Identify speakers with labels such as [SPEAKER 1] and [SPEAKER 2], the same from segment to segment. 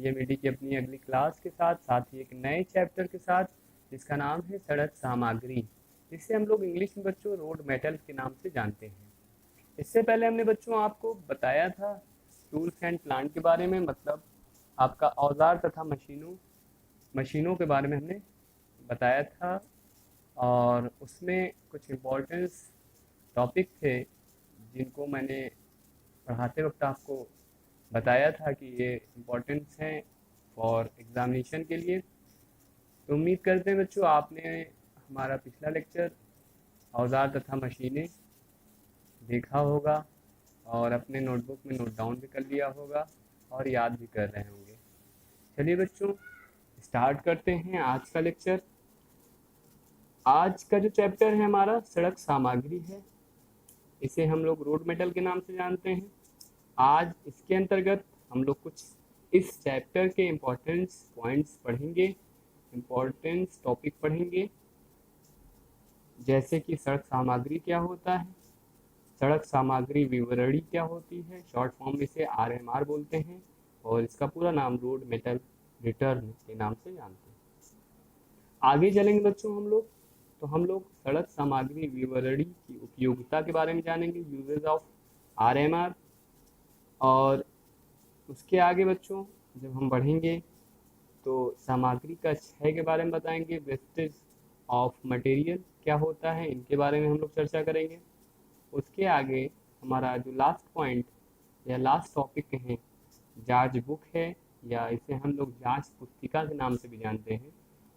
[SPEAKER 1] सीएमईडी की अपनी अगली क्लास के साथ ही एक नए चैप्टर के साथ, जिसका नाम है सड़क सामग्री, जिसे हम लोग इंग्लिश में बच्चों रोड मेटल के नाम से जानते हैं। इससे पहले हमने बच्चों आपको बताया था टूल्स एंड प्लांट के बारे में, मतलब आपका औजार तथा मशीनों के बारे में हमने बताया था। और उसमें कुछ इम्पोर्टेंस टॉपिक थे जिनको मैंने पढ़ाते वक्त आपको बताया था कि ये इम्पोर्टेंस हैं फॉर एग्जामिनेशन के लिए। तो उम्मीद करते हैं बच्चों आपने हमारा पिछला लेक्चर औजार तथा मशीनें देखा होगा और अपने नोटबुक में नोट डाउन भी कर लिया होगा और याद भी कर रहे होंगे। चलिए बच्चों स्टार्ट करते हैं आज का लेक्चर। आज का जो चैप्टर है हमारा सड़क सामग्री है, इसे हम लोग रोड मेटल के नाम से जानते हैं। आज इसके अंतर्गत हम लोग कुछ इस चैप्टर के इम्पोर्टेंस पॉइंट्स पढ़ेंगे, इम्पोर्टेंस टॉपिक पढ़ेंगे, जैसे कि सड़क सामग्री क्या होता है, सड़क सामग्री विवरणी क्या होती है, शॉर्ट फॉर्म में इसे आरएमआर बोलते हैं, और इसका पूरा नाम रोड मेटल रिटर्न के नाम से जानते हैं। आगे चलेंगे बच्चों हम लोग सड़क सामग्री विवरणी की उपयोगिता के बारे में जानेंगे, यूजेज ऑफ आरएमआर। और उसके आगे बच्चों जब हम बढ़ेंगे तो सामग्री का क्षय के बारे में बताएंगे, वेस्टेज ऑफ मटेरियल क्या होता है, इनके बारे में हम लोग चर्चा करेंगे। उसके आगे हमारा जो लास्ट पॉइंट या लास्ट टॉपिक है जांच बुक है, या इसे हम लोग जांच पुस्तिका के नाम से भी जानते हैं,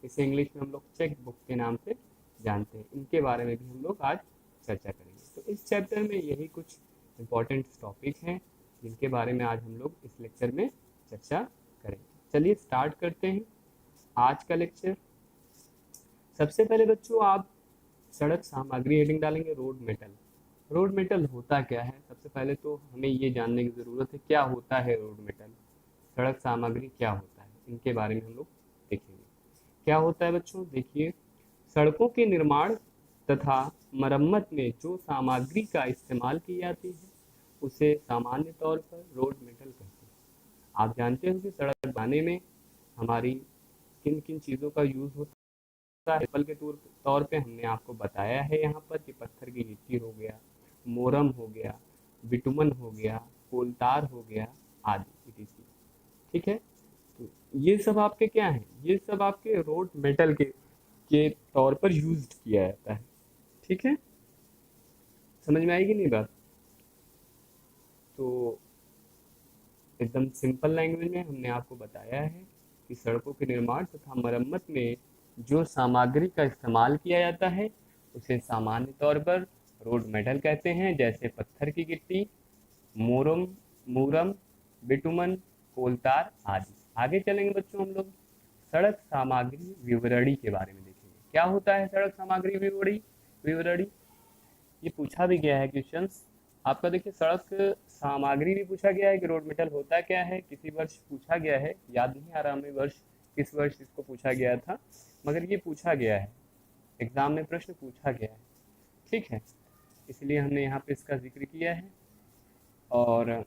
[SPEAKER 1] इसे इंग्लिश में हम लोग चेक बुक के नाम से जानते हैं। इनके बारे में भी हम लोग आज चर्चा करेंगे। तो इस चैप्टर में यही कुछ इम्पोर्टेंट टॉपिक हैं जिनके बारे में आज हम लोग इस लेक्चर में चर्चा करेंगे। चलिए स्टार्ट करते हैं आज का लेक्चर। सबसे पहले बच्चों आप सड़क सामग्री हेडिंग डालेंगे रोड मेटल। रोड मेटल होता क्या है, सबसे पहले तो हमें ये जानने की ज़रूरत है क्या होता है रोड मेटल, सड़क सामग्री क्या होता है, इनके बारे में हम लोग देखेंगे। क्या होता है बच्चों, देखिए, सड़कों के निर्माण तथा मरम्मत में जो सामग्री का इस्तेमाल की जाती है उसे सामान्य तौर पर रोड मेटल कहते हैं। आप जानते हो कि सड़क बनाने में हमारी किन किन चीज़ों का यूज़ होता है। एग्जाम्पल के तौर पे हमने आपको बताया है यहाँ पर कि पत्थर की गिट्टी हो गया, मोरम हो गया, बिटुमन हो गया, कोलतार हो गया आदि etc। ठीक है, तो ये सब आपके क्या हैं, ये सब आपके रोड मेटल के तौर पर यूज किया जाता है। ठीक है, समझ में आएगी नहीं बात? तो एकदम सिंपल लैंग्वेज में हमने आपको बताया है कि सड़कों के निर्माण तथा मरम्मत में जो सामग्री का इस्तेमाल किया जाता है उसे सामान्य तौर पर रोड मेटल कहते हैं, जैसे पत्थर की गिट्टी, मोरम मूरम, बिटुमन, कोलतार आदि। आगे चलेंगे बच्चों हम लोग सड़क सामग्री विवरणी के बारे में देखेंगे। क्या होता है सड़क सामग्री विवरणी? ये पूछा भी गया है क्वेश्चंस आपका। देखिए सड़क सामग्री भी पूछा गया है कि रोड मेटल होता क्या है, किसी वर्ष पूछा गया है, याद नहीं आ रहा हमें वर्ष, किस वर्ष इसको पूछा गया था, मगर ये पूछा गया है, एग्जाम में प्रश्न पूछा गया है। ठीक है, इसलिए हमने यहाँ पे इसका जिक्र किया है। और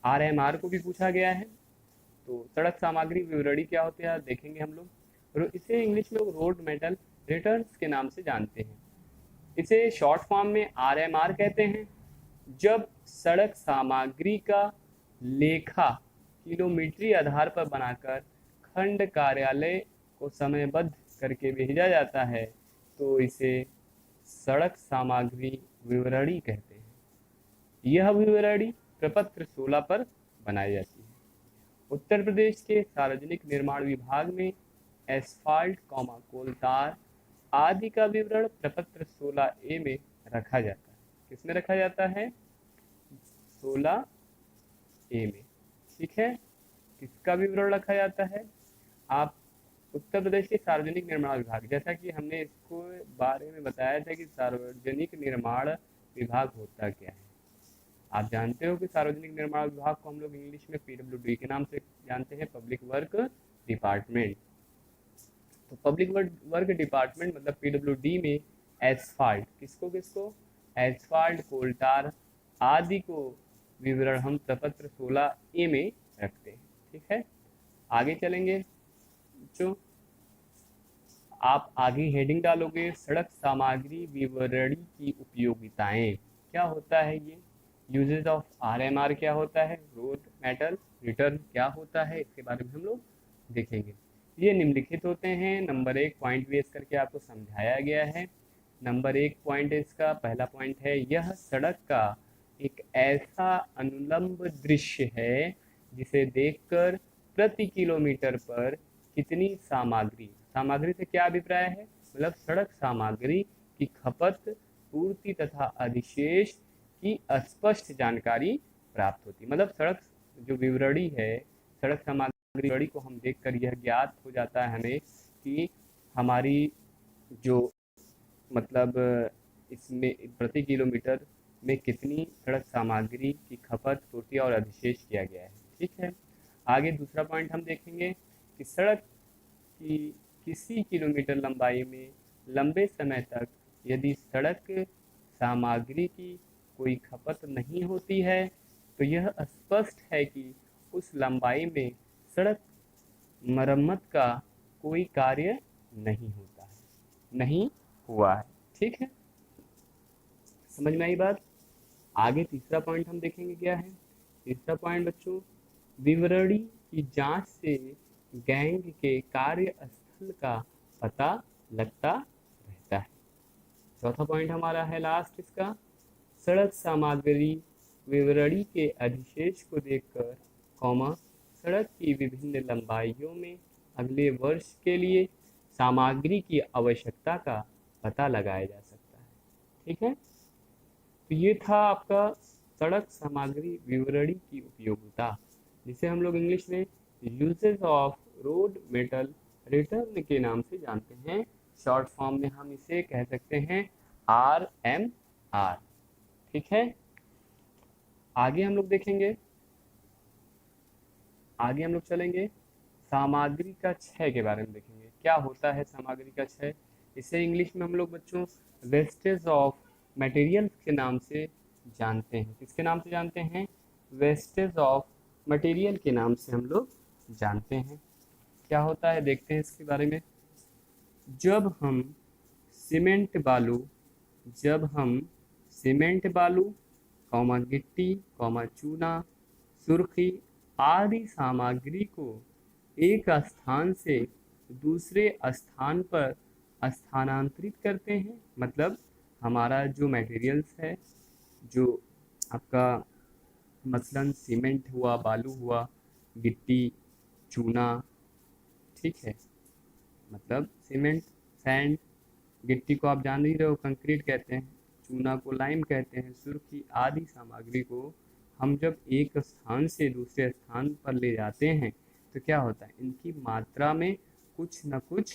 [SPEAKER 1] आरएमआर को भी पूछा गया है। तो सड़क सामग्री विवरणी क्या होते हैं देखेंगे हम लोग। इसे इंग्लिश में रोड मेटल रिटर्न्स के नाम से जानते हैं। इसे शॉर्ट फॉर्म में आरएमआर कहते हैं। जब सड़क सामग्री का लेखा किलोमीटरी आधार पर बनाकर खंड कार्यालय को समयबद्ध करके भेजा जाता है तो इसे सड़क सामग्री विवरणी कहते हैं। यह विवरणी प्रपत्र 16 पर बनाई जाती है। उत्तर प्रदेश के सार्वजनिक निर्माण विभाग में एस्फाल्ट कोलतार आदि का विवरण प्रपत्र 16A में रखा जाता है। किसमें रखा जाता है? 16A में। ठीक है, किसका विवरण रखा जाता है? आप उत्तर प्रदेश के सार्वजनिक निर्माण विभाग, जैसा कि हमने इसको बारे में बताया था कि सार्वजनिक निर्माण विभाग होता क्या है। आप जानते हो कि सार्वजनिक निर्माण विभाग को हम लोग इंग्लिश में पीडब्ल्यूडी के नाम से जानते हैं, पब्लिक वर्क डिपार्टमेंट। तो पब्लिक वर्क डिपार्टमेंट मतलब पीडब्ल्यूडी में एस्फाल्ट किसको एस्फाल्ट, कोलटार आदि को विवरण हम प्रपत्र 16A में रखते हैं। ठीक है, आगे चलेंगे बच्चों, आप आगे हेडिंग डालोगे सड़क सामग्री विवरणी की उपयोगिताएं। क्या होता है ये? यूजेस ऑफ आरएमआर क्या होता है, रोड मेटल रिटर्न क्या होता है, इसके बारे में हम लोग देखेंगे। ये निम्नलिखित होते हैं। नंबर 1 पॉइंट बेस करके आपको समझाया गया है। नंबर 1 पॉइंट इसका पहला पॉइंट है, यह सड़क का एक ऐसा अनुलंब दृश्य है जिसे देखकर प्रति किलोमीटर पर कितनी सामग्री, सामग्री से क्या अभिप्राय है, मतलब सड़क सामग्री की खपत, पूर्ति तथा अधिशेष की स्पष्ट जानकारी प्राप्त होती। मतलब सड़क जो विवरणी है, सड़क सामग्री विवरणी को हम देखकर यह ज्ञात हो जाता है हमें कि हमारी जो मतलब इसमें प्रति किलोमीटर में कितनी सड़क सामग्री की खपत, पूर्ति और अधिशेष किया गया है। ठीक है, आगे दूसरा पॉइंट हम देखेंगे कि सड़क की किसी किलोमीटर लंबाई में लंबे समय तक यदि सड़क सामग्री की कोई खपत नहीं होती है तो यह स्पष्ट है कि उस लंबाई में सड़क मरम्मत का कोई कार्य नहीं होता है, नहीं हुआ है। ठीक है, समझ में आई बात। आगे तीसरा पॉइंट हम देखेंगे क्या है। तीसरा पॉइंट बच्चों, विवरणी की जांच से गैंग के कार्यस्थल का पता लगता रहता है। चौथा पॉइंट हमारा है लास्ट इसका, सड़क सामग्री विवरणी के अधिशेष को देखकर कॉमा सड़क की विभिन्न लंबाइयों में अगले वर्ष के लिए सामग्री की आवश्यकता का पता लगाया जा सकता है। ठीक है, तो ये था आपका सड़क सामग्री विवरणी की उपयोगिता, जिसे हम लोग इंग्लिश में uses of road metal return के नाम से जानते हैं। शॉर्ट फॉर्म में हम इसे कह सकते हैं RMR। ठीक है, आगे हम लोग देखेंगे, आगे हम लोग चलेंगे सामग्री का क्षय के बारे में देखेंगे। क्या होता है सामग्री का क्षय? इसे इंग्लिश में हम लोग बच्चों वेस्टेज ऑफ मटेरियल के नाम से जानते हैं। किसके नाम से जानते हैं? वेस्टेज ऑफ मटेरियल के नाम से हम लोग जानते हैं। क्या होता है देखते हैं इसके बारे में। जब हम सीमेंट बालू, जब हम सीमेंट बालू कौमा गिट्टी कौमा चूना सुर्खी आदि सामग्री को एक स्थान से दूसरे स्थान पर स्थानांतरित करते हैं, मतलब हमारा जो मटेरियल्स है, जो आपका मसलन सीमेंट हुआ, बालू हुआ, गिट्टी, चूना, ठीक है, मतलब सीमेंट सैंड, गिट्टी को आप जान ही रहे हो कंक्रीट कहते हैं, चूना को लाइम कहते हैं, सुर्खी आदि सामग्री को हम जब एक स्थान से दूसरे स्थान पर ले जाते हैं तो क्या होता है, इनकी मात्रा में कुछ न कुछ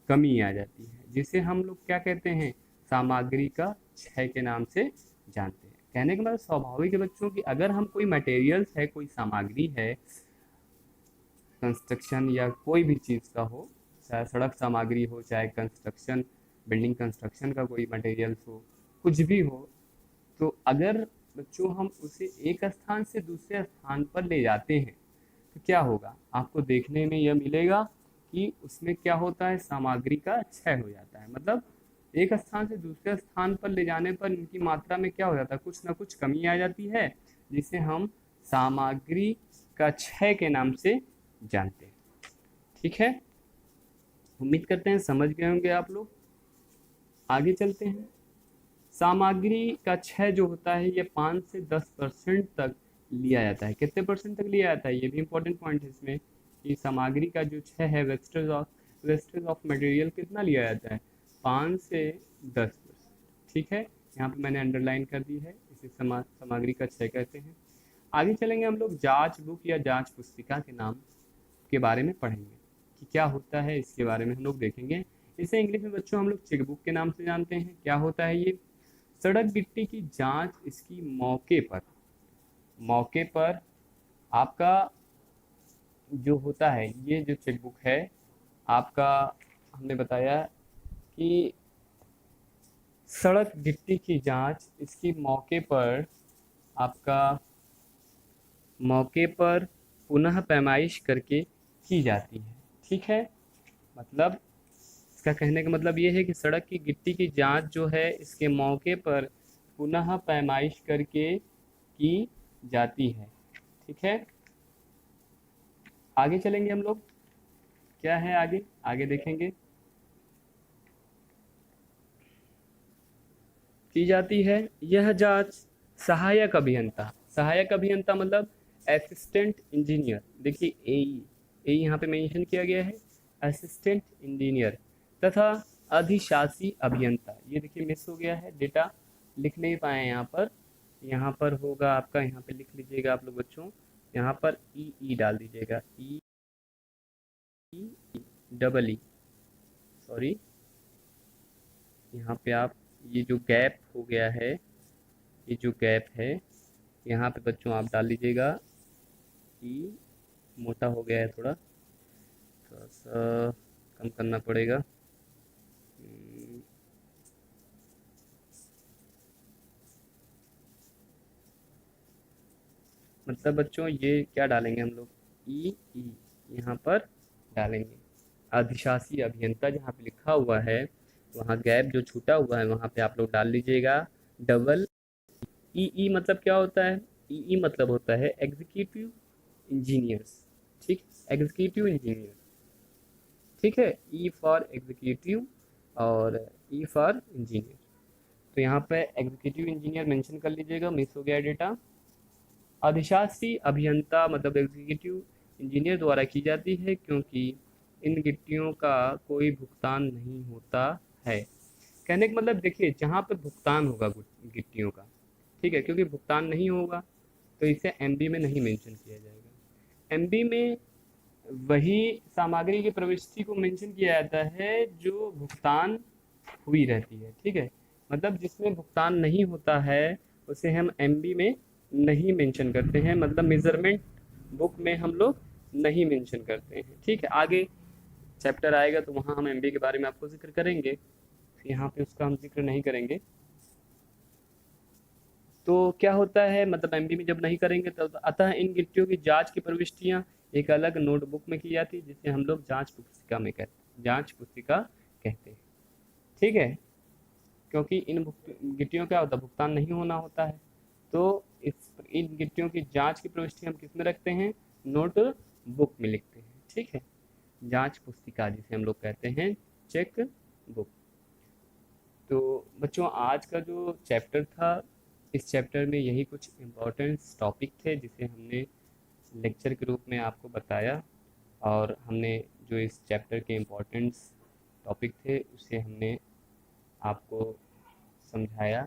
[SPEAKER 1] कमी आ जाती है, जिसे हम लोग क्या कहते हैं, सामग्री का क्षय के नाम से जानते हैं। कहने का मतलब स्वाभाविक है बच्चों कि अगर हम कोई मटेरियल्स है, कोई सामग्री है, कंस्ट्रक्शन या कोई भी चीज़ का हो, चाहे सड़क सामग्री हो, चाहे कंस्ट्रक्शन बिल्डिंग कंस्ट्रक्शन का कोई मटेरियल्स हो, कुछ भी हो, तो अगर बच्चों हम उसे एक स्थान से दूसरे स्थान पर ले जाते हैं तो क्या होगा, आपको देखने में यह मिलेगा कि उसमें क्या होता है, सामग्री का क्षय हो जाता है। मतलब एक स्थान से दूसरे स्थान पर ले जाने पर इनकी मात्रा में क्या हो जाता है, कुछ ना कुछ कमी आ जाती है, जिसे हम सामग्री का क्षय के नाम से जानते हैं। ठीक है, उम्मीद करते हैं समझ गए होंगे आप लोग। आगे चलते हैं। सामग्री का क्षय जो होता है ये 5 से 10% तक लिया जाता है। कितने परसेंट तक लिया जाता है, ये भी इंपॉर्टेंट पॉइंट है इसमें कि सामग्री का जो क्षय है, वेस्टेज ऑफ मटेरियल कितना लिया जाता है, 5 से 10%। ठीक है, यहाँ पे मैंने अंडरलाइन कर दी है, इसे सामग्री का क्षय कहते हैं। आगे चलेंगे हम लोग जांच बुक या जांच पुस्तिका के नाम के बारे में पढ़ेंगे कि क्या होता है, इसके बारे में हम लोग देखेंगे। इसे इंग्लिश में बच्चों हम लोग चेकबुक के नाम से जानते हैं। क्या होता है ये, सड़क गिट्टी की जांच इसकी मौके पर आपका जो होता है, ये जो चेकबुक है आपका, हमने बताया कि सड़क गिट्टी की जांच इसकी मौके पर पुनः पैमाइश करके की जाती है। ठीक है, मतलब इसका कहने का मतलब ये है कि सड़क की गिट्टी की जांच जो है इसके मौके पर पुनः पैमाइश करके की जाती है। ठीक है, आगे चलेंगे हम लोग, क्या है आगे, आगे देखेंगे। की जाती है यह जांच सहायक अभियंता, सहायक अभियंता मतलब असिस्टेंट इंजीनियर, देखिए ए यहाँ पे मेंशन किया गया है, असिस्टेंट इंजीनियर तथा अधिशासी अभियंता, ये देखिए मिस हो गया है, डेटा लिख नहीं पाए यहाँ पर होगा आपका, यहाँ पे लिख लीजिएगा आप लोग बच्चों, यहाँ पर ई डाल दीजिएगा, ई डबल ई, सॉरी, यहाँ पे आप ये जो गैप हो गया है, ये जो गैप है यहाँ पे बच्चों आप डाल लीजिएगा, ई मोटा हो गया है थोड़ा, थोड़ा सा कम करना पड़ेगा। मतलब बच्चों ये क्या डालेंगे हम लोग, ई यहाँ पर डालेंगे, अधिशासी अभियंता जहाँ पे लिखा हुआ है वहाँ गैप जो छूटा हुआ है वहाँ पे आप लोग डाल लीजिएगा डबल ई मतलब क्या होता है, ई मतलब होता है एग्जीक्यूटिव इंजीनियर्स, ठीक, एग्जीक्यूटिव इंजीनियर, ठीक है, ई फॉर एग्जीक्यूटिव और ई फॉर इंजीनियर, तो यहाँ पे एग्जीक्यूटिव इंजीनियर मेंशन कर लीजिएगा, मिस हो गया डेटा। अधिशासी अभियंता मतलब एग्जीक्यूटिव इंजीनियर द्वारा की जाती है क्योंकि इन गिट्टियों का कोई भुगतान नहीं होता है। कहने का मतलब देखिए जहाँ पे भुगतान होगा गिट्टियों का, ठीक है, क्योंकि भुगतान नहीं होगा तो इसे एमबी में नहीं मेंशन किया जाएगा। एमबी में वही सामग्री की प्रविष्टि को मेंशन किया जाता है जो भुगतान हुई रहती है, ठीक है, मतलब जिसमें भुगतान नहीं होता है उसे हम एमबी में नहीं मेंशन करते हैं, मतलब मेजरमेंट बुक में हम लोग नहीं मेंशन करते हैं। ठीक है, आगे चैप्टर आएगा तो वहाँ हम एमबी के बारे में आपको जिक्र करेंगे, यहाँ पे उसका हम जिक्र नहीं करेंगे। तो क्या होता है, मतलब एमबी में जब नहीं करेंगे तब, अतः इन गिट्टियों की जांच की प्रविष्टियां एक अलग नोटबुक में की जाती है जिसे हम लोग जांच पुस्तिका में कहते, जांच पुस्तिका कहते हैं। ठीक है, क्योंकि इन गिट्टियों का होता भुगतान नहीं होना होता है, तो इस इन गिट्टियों की जांच की प्रविष्टि हम किस में रखते हैं, नोट बुक में लिखते हैं। ठीक है, जांच पुस्तिका जिसे हम लोग कहते हैं चेक बुक। तो बच्चों आज का जो चैप्टर था, इस चैप्टर में यही कुछ इम्पोर्टेंट टॉपिक थे जिसे हमने लेक्चर के रूप में आपको बताया, और हमने जो इस चैप्टर के इम्पोर्टेंट्स टॉपिक थे उसे हमने आपको समझाया।